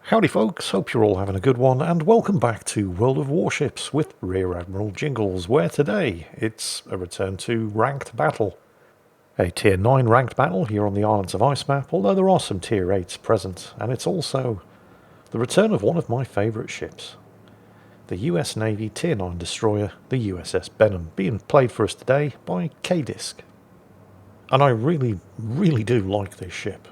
Howdy folks, hope you're all having a good one, and welcome back to World of Warships with Rear Admiral Jingles, where today it's a return to ranked battle. A Tier 9 ranked battle here on the Islands of Ice map, although there are some Tier 8s present, and it's also the return of one of my favourite ships. The US Navy Tier 9 destroyer, the USS Benham, being played for us today by K-Disc. And I really do like this ship.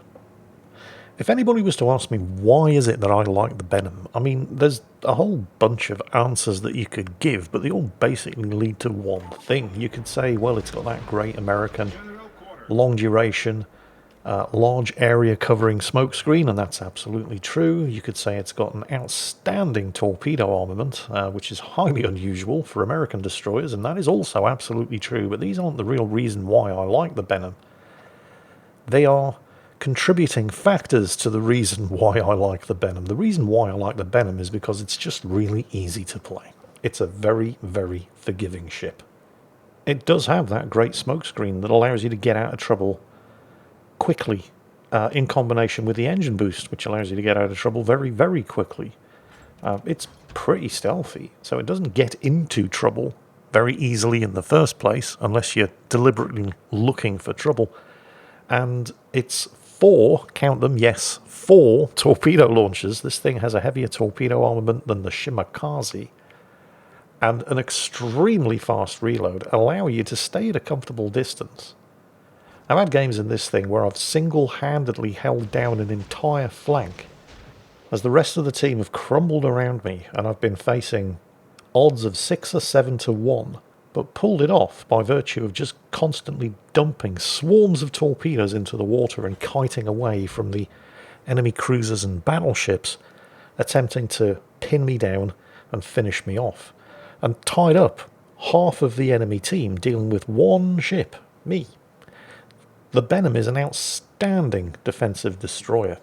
If anybody was to ask me why is it that I like the Benham, I mean, there's a whole bunch of answers that you could give, but they all basically lead to one thing. You could say, well, it's got that great American long duration, large area covering smokescreen, and that's absolutely true. You could say it's got an outstanding torpedo armament, which is highly unusual for American destroyers, and that is also absolutely true, but these aren't the real reason why I like the Benham. They are contributing factors to the reason why I like the Benham. The reason why I like the Benham is because it's just really easy to play. It's a very forgiving ship. It does have that great smokescreen that allows you to get out of trouble quickly, in combination with the engine boost, which allows you to get out of trouble very quickly. It's pretty stealthy, so it doesn't get into trouble very easily in the first place, unless you're deliberately looking for trouble. And it's 4, count them, yes, 4 torpedo launchers. This thing has a heavier torpedo armament than the Shimakaze, and an extremely fast reload, allowing you to stay at a comfortable distance. I've had games in this thing where I've single-handedly held down an entire flank as the rest of the team have crumbled around me, and I've been facing odds of 6 or 7 to 1, but pulled it off by virtue of just constantly dumping swarms of torpedoes into the water and kiting away from the enemy cruisers and battleships, attempting to pin me down and finish me off, and tied up half of the enemy team dealing with one ship, me. The Benham is an outstanding defensive destroyer,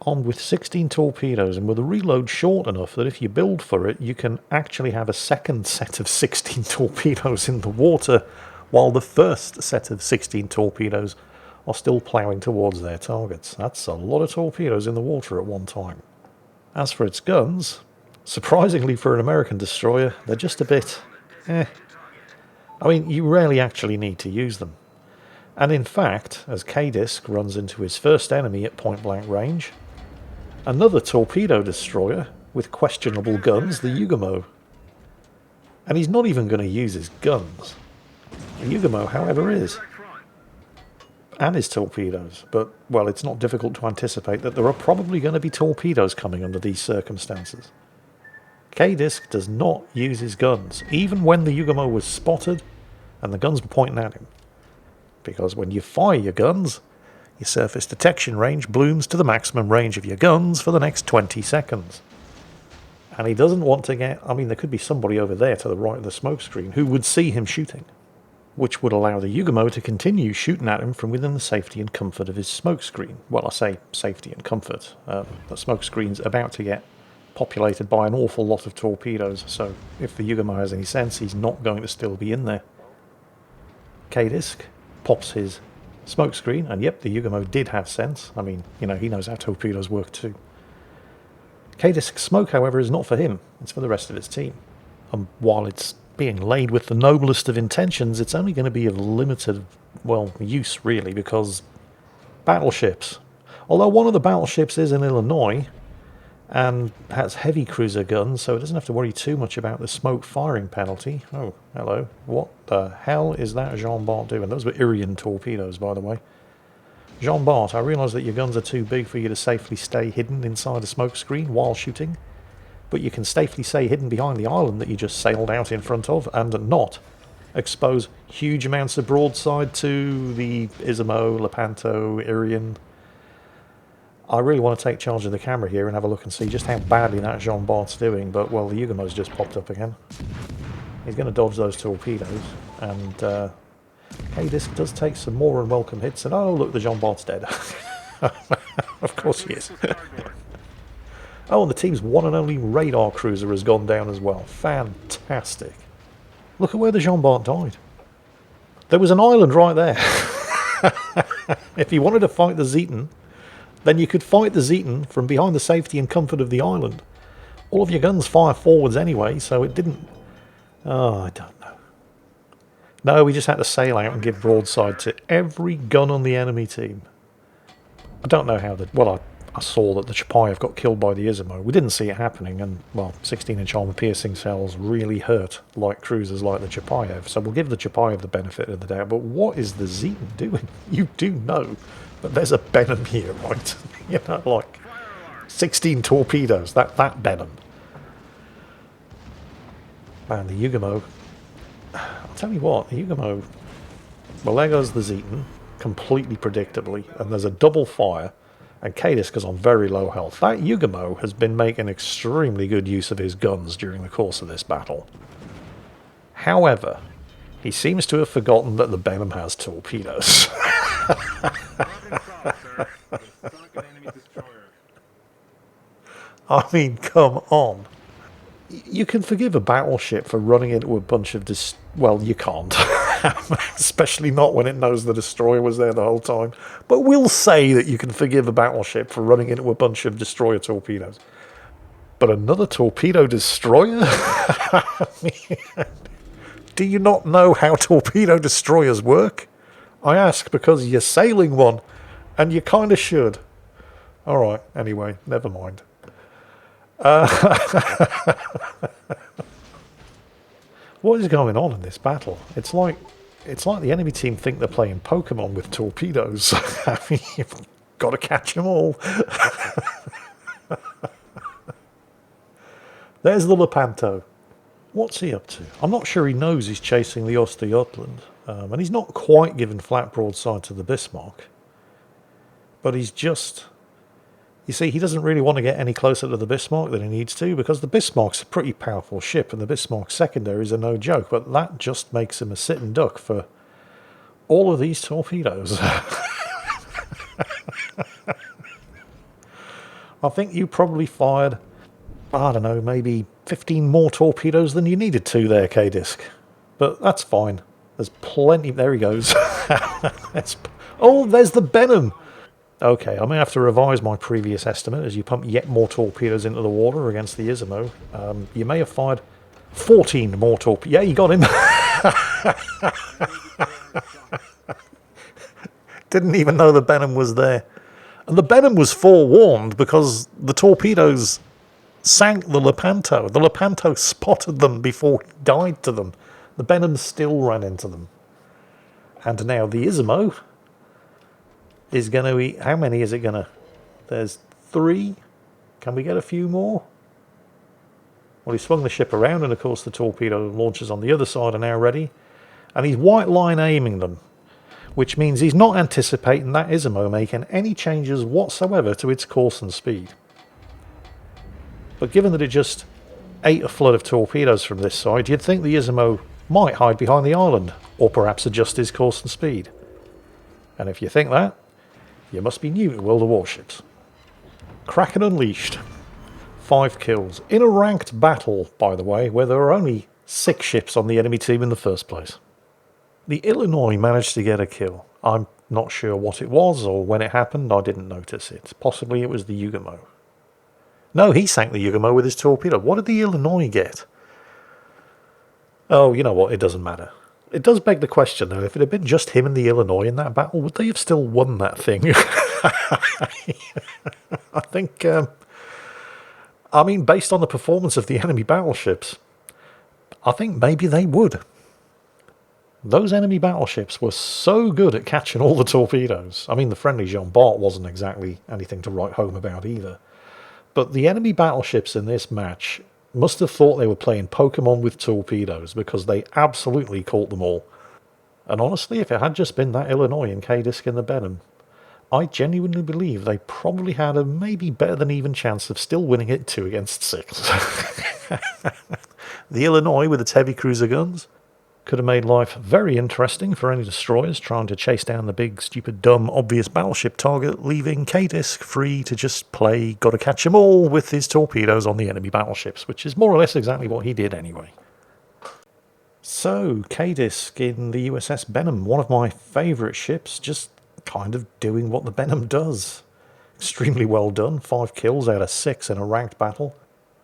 armed with 16 torpedoes and with a reload short enough that if you build for it, you can actually have a second set of 16 torpedoes in the water, while the first set of 16 torpedoes are still ploughing towards their targets. That's a lot of torpedoes in the water at one time. As for its guns, surprisingly for an American destroyer, they're just a bit I mean, you rarely actually need to use them. And in fact, as K-Disc runs into his first enemy at point-blank range, another torpedo destroyer with questionable guns, the Yugamo. And he's not even going to use his guns. The Yugamo, however, is. And his torpedoes. But, well, it's not difficult to anticipate that there are probably going to be torpedoes coming under these circumstances. K-Disc does not use his guns, even when the Yugamo was spotted and the guns were pointing at him. Because when you fire your guns, your surface detection range blooms to the maximum range of your guns for the next 20 seconds. And he doesn't want to get... I mean, there could be somebody over there to the right of the smoke screen who would see him shooting, which would allow the Yugamo to continue shooting at him from within the safety and comfort of his smoke screen. Well, I say safety and comfort. The smoke screen's about to get populated by an awful lot of torpedoes, so if the Yugamo has any sense, he's not going to still be in there. K-Disc pops his smokescreen, and yep, the Yugamo did have sense. I mean, you know, he knows how torpedoes work too. K-Disc's smoke, however, is not for him. It's for the rest of his team. And while it's being laid with the noblest of intentions, it's only going to be of limited, well, use really, because battleships. Although one of the battleships is in Illinois and has heavy cruiser guns, so it doesn't have to worry too much about the smoke firing penalty. Oh, hello. What the hell is that Jean Bart doing? Those were Irian torpedoes, by the way. Jean Bart, I realise that your guns are too big for you to safely stay hidden inside a smoke screen while shooting, but you can safely stay hidden behind the island that you just sailed out in front of and not expose huge amounts of broadside to the Izumo, Lepanto, Irian. I really want to take charge of the camera here and have a look and see just how badly that Jean Bart's doing, but, well, the Yugamo's just popped up again. He's going to dodge those torpedoes, and K-Disc does take some more unwelcome hits, and oh, look, the Jean Bart's dead. Of course he is. Oh, and the team's one and only radar cruiser has gone down as well. Fantastic. Look at where the Jean Bart died. There was an island right there. If he wanted to fight the Zeton, Then you could fight the Zeton from behind the safety and comfort of the island. All of your guns fire forwards anyway, so it didn't... Oh, I don't know. No, we just had to sail out and give broadside to every gun on the enemy team. I don't know how the... Well, I saw that the Chapayev got killed by the Izumo. We didn't see it happening, and, well, 16-inch armor-piercing cells really hurt light cruisers like the Chapayev, so we'll give the Chapayev the benefit of the doubt. But what is the Zeton doing? You do know that there's a Benham here, right? You know, like 16 torpedoes, that Benham. Man, the Yugumo... I'll tell you what, the Yugumo... Well, there goes the Zeton, completely predictably, and there's a double fire, and Cadis goes on very low health. That Yugumo has been making extremely good use of his guns during the course of this battle. However, he seems to have forgotten that the Benham has torpedoes. I mean, come on. You can forgive a battleship for running into a bunch of... Well, you can't. Especially not when it knows the destroyer was there the whole time. But we'll say that you can forgive a battleship for running into a bunch of destroyer torpedoes. But another torpedo destroyer? Do you not know how torpedo destroyers work? I ask because you're sailing one, and you kind of should. Alright, anyway, never mind. What is going on in this battle? It's like the enemy team think they're playing Pokemon with torpedoes. I mean, you've got to catch them all. There's the Lepanto. What's he up to? I'm not sure he knows he's chasing the Osterjotland, and he's not quite given flat broadside to the Bismarck. But he's just... You see, he doesn't really want to get any closer to the Bismarck than he needs to, because the Bismarck's a pretty powerful ship, and the Bismarck secondaries are no joke, but that just makes him a sitting duck for all of these torpedoes. I think you probably fired, I don't know, maybe 15 more torpedoes than you needed to there, K-Disc. But that's fine. There's plenty... There he goes. Oh, there's the Benham! Okay, I'm going to have to revise my previous estimate as you pump yet more torpedoes into the water against the Izumo. You may have fired 14 more torpedoes. Yeah, you got him. Didn't even know the Benham was there. And the Benham was forewarned because the torpedoes sank the Lepanto. The Lepanto spotted them before he died to them. The Benham still ran into them. And now the Izumo is going to eat... How many is it going to... There's 3. Can we get a few more? Well, he swung the ship around, and of course the torpedo launchers on the other side are now ready. And he's white line aiming them, which means he's not anticipating that Izumo making any changes whatsoever to its course and speed. But given that it just ate a flood of torpedoes from this side, you'd think the Izumo might hide behind the island, or perhaps adjust his course and speed. And if you think that, you must be new to World of Warships. Kraken Unleashed. 5 kills. In a ranked battle, by the way, where there were only 6 ships on the enemy team in the first place. The Illinois managed to get a kill. I'm not sure what it was or when it happened. I didn't notice it. Possibly it was the Yugumo. No, he sank the Yugumo with his torpedo. What did the Illinois get? Oh, you know what? It doesn't matter. It does beg the question, though, if it had been just him and the Illinois in that battle, would they have still won that thing? I think, I mean, based on the performance of the enemy battleships, I think maybe they would. Those enemy battleships were so good at catching all the torpedoes. I mean, the friendly Jean Bart wasn't exactly anything to write home about either. But the enemy battleships in this match must have thought they were playing Pokemon with torpedoes, because they absolutely caught them all. And honestly, if it had just been that Illinois and K-Disc in the Benham, I genuinely believe they probably had a maybe better than even chance of still winning it 2 against 6. The Illinois with its heavy cruiser guns could have made life very interesting for any destroyers trying to chase down the big, stupid, dumb, obvious battleship target, leaving K-Disc free to just play gotta catch 'em all with his torpedoes on the enemy battleships, which is more or less exactly what he did anyway. So, K-Disc in the USS Benham, one of my favourite ships, just kind of doing what the Benham does. extremely well done. 5 kills out of 6 in a ranked battle.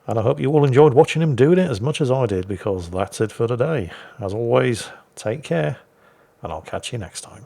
And I hope you all enjoyed watching him doing it as much as I did, because that's it for today. As always, take care, and I'll catch you next time.